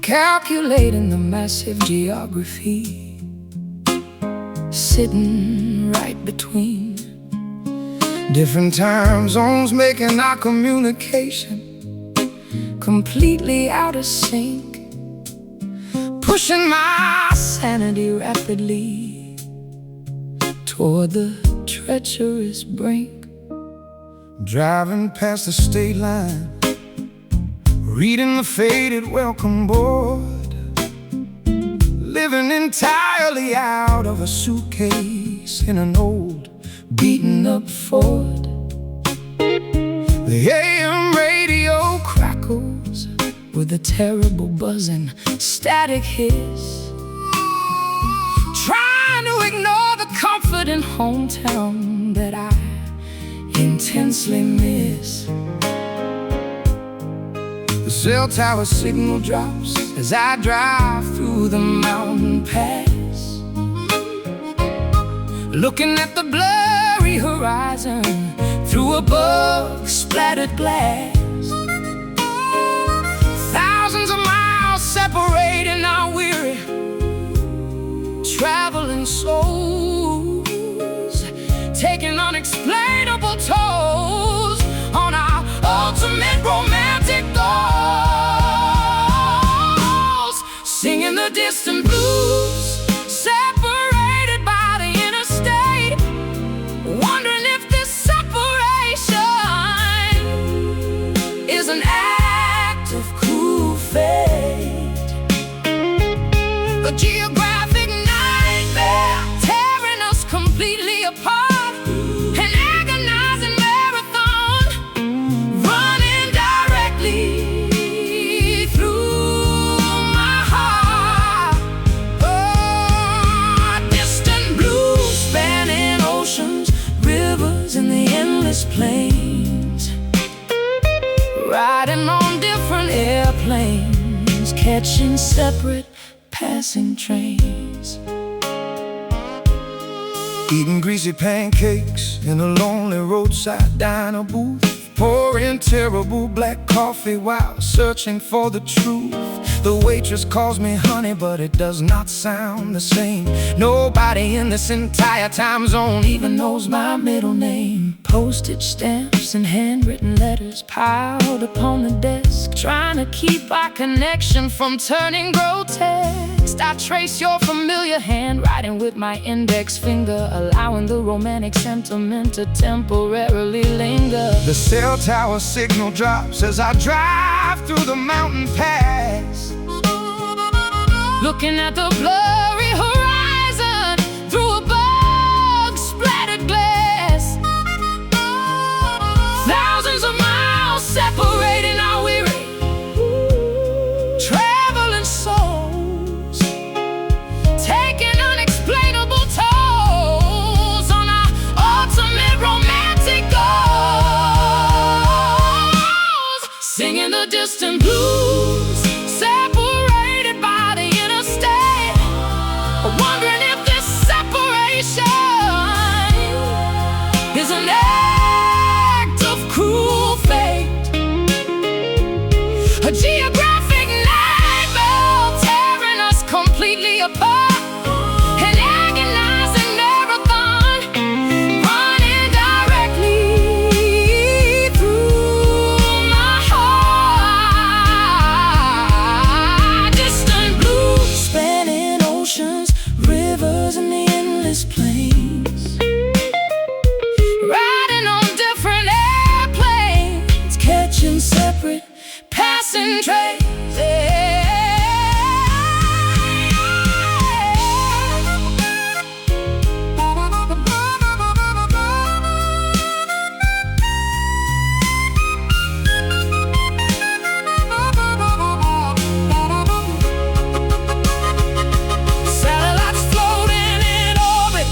calculating the massive geography, sitting right between different time zones, making our communication completely out of sync, pushing my sanity rapidly toward the treacherous brink. Driving past the state line, reading the faded welcome board, living entirely out of a suitcase in an old beaten up Ford. The AM radio crackles with a terrible buzzing static hiss, trying to ignore the comfort in hometown that I intensely miss. The cell tower signal drops as I drive through the mountain pass, looking at the blurry horizon through a bug-splattered glass. Thousands of miles separating our weary traveling souls, taking unexplainable tolls on our ultimate romantic goals, singing the distant blues, separated by the interstate, wondering if this separation is an act of cruel fate, a geographic nightmare tearing us completely apart. Planes, riding on different airplanes, catching separate passing trains, eating greasy pancakes in a lonely roadside diner booth, pouring terrible black coffee while searching for the truth. The waitress calls me honey, but it does not sound the same. Nobody in this entire time zone even knows my middle name. Postage stamps and handwritten letters piled upon the desk, trying to keep our connection from turning grotesque. I trace your familiar handwriting with my index finger, allowing the romantic sentiment to temporarily linger. The cell tower signal drops as I drive through the mountain pass, looking at the blurry horizon through a bug-splattered glass. Thousands of miles separating our weary traveling souls, taking unexplainable tolls on our ultimate romantic goals, singing the distant blues, separated by the interstate, wondering if this separation is an act of cruel fate, a geographic nightmare tearing us completely apart, an agonizing marathon running directly through my heart. Distant blues spanning oceans, rivers, and the endless plains, riding on different airplanes, catching separate passing trains. Satellites floating in orbit,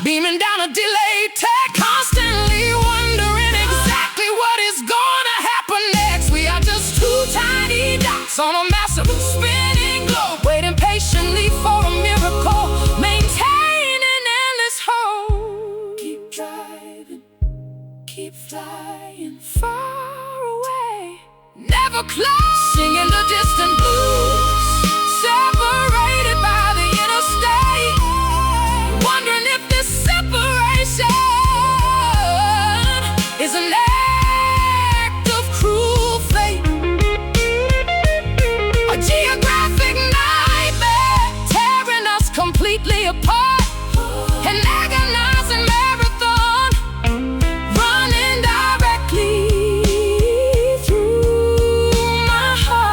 beaming down a delayed tech, constantly wondering exactly what is gonna happen next. We are just two tiny dots on a massive spinning globe, waiting patiently for a miracle, maintaining endless hope. Keep driving, keep flying far away, never close, singing the distant blues, separated by the interstate, wondering if this separation is an act of cruel fate, a geographic nightmare tearing us completely apart, an agonizing marathon running directly through my heart.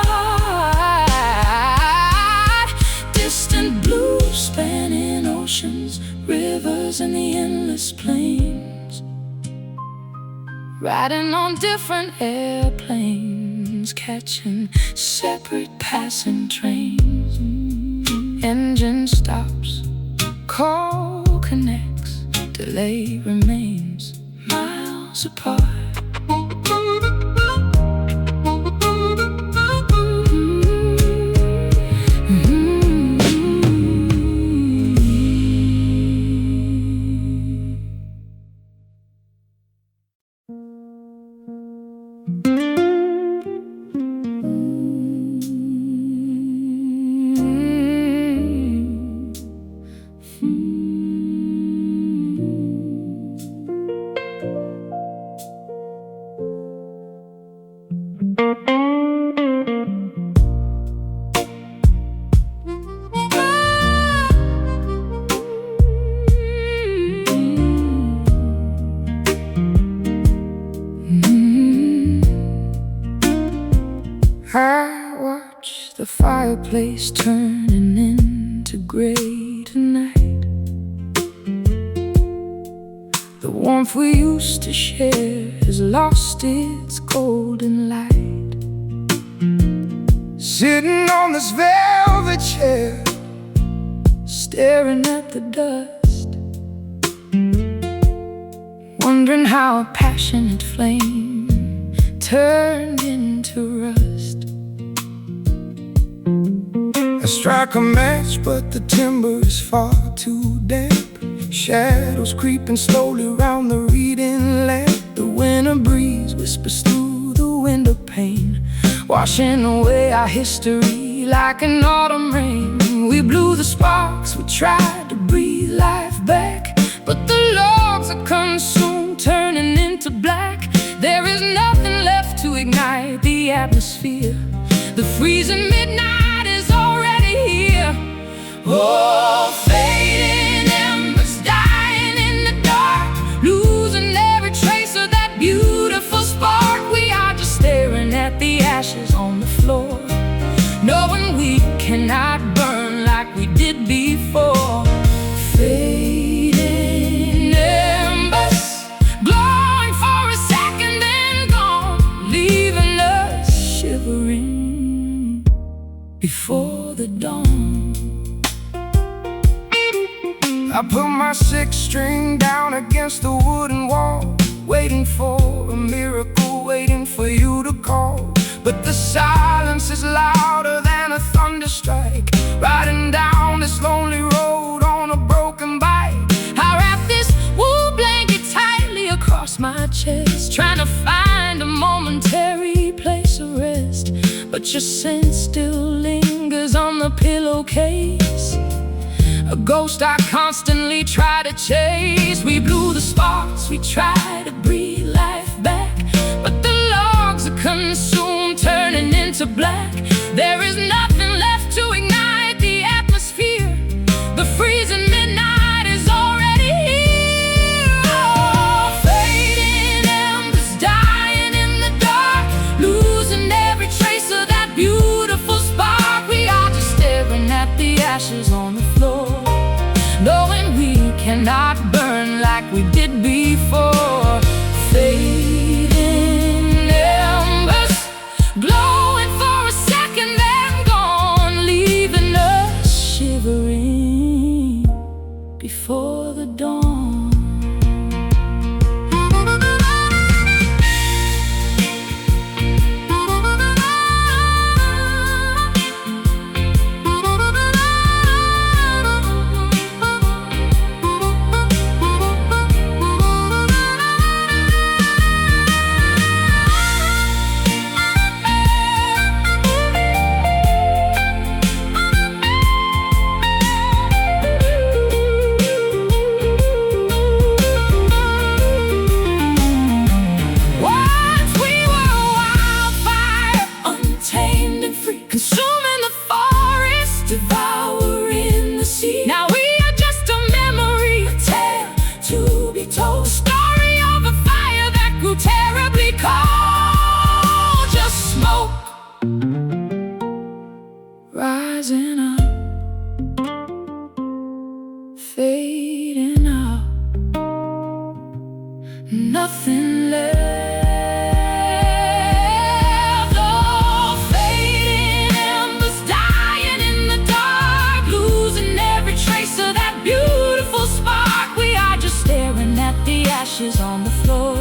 Distant blue spanning oceans, rivers, and the endless plains, riding on different airplanes, catching separate passing trains. Engine stops, call connects, delay remains miles apart. I watch the fireplace turning into gray tonight. The warmth we used to share has lost its golden light. Sitting on this velvet chair, Staring at the dust, wondering how a passionate flame turned into rust. I strike a match, but the timber is far too damp. Shadows creeping slowly round the reading lamp. The winter breeze whispers through the window pane, washing away our history like an autumn rain. We blew the sparks, we tried to breathe life back, but the logs are consumed, turning into black. There is nothing left to ignite the atmosphere. The freezing midnight is already here. Oh, fading embers dying in the dark, losing every trace of that beautiful spark. We are just staring at the ashes on the floor, knowing we cannot burn like we did before. Fading embers, glowing for a second and gone, leaving us shivering before the dawn. I put my sixth string down against the wooden wall, waiting for a miracle, waiting for you to call. But the silence is louder than a thunder strike, riding down this lonely road on a broken bike. I wrap this wool blanket tightly across my chest, trying to find a momentary place of rest. But your scent still lingers on the pillowcase, a ghost I constantly try to chase. We blew the sparks, we try to breathe life back, but the logs are consumed, turning into black. There is nothing left to ignite the atmosphere. The freezing midnight is already here. Oh, fading embers dying in the dark, losing every trace of that beautiful spark. We are just staring at the ashes on the floor, knowing we cannot burn like we did before. Fading embers, glowing for a second and gone, leaving us shivering before the dawn. nothing left. Oh, fading embers, dying in the dark, losing every trace of that beautiful spark. We are just staring at the ashes on the floor,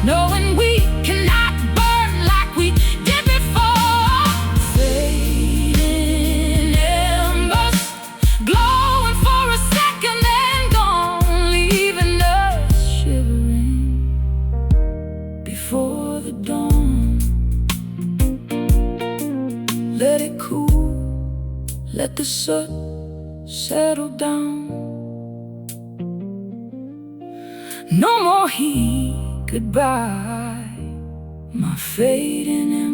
knowing we cannot burn like we did before. Fading embers, glowing for a second, then gone, leaving us shivering before the dawn. Let it cool, let the soot settle down. No more heat, goodbye, my fading embers.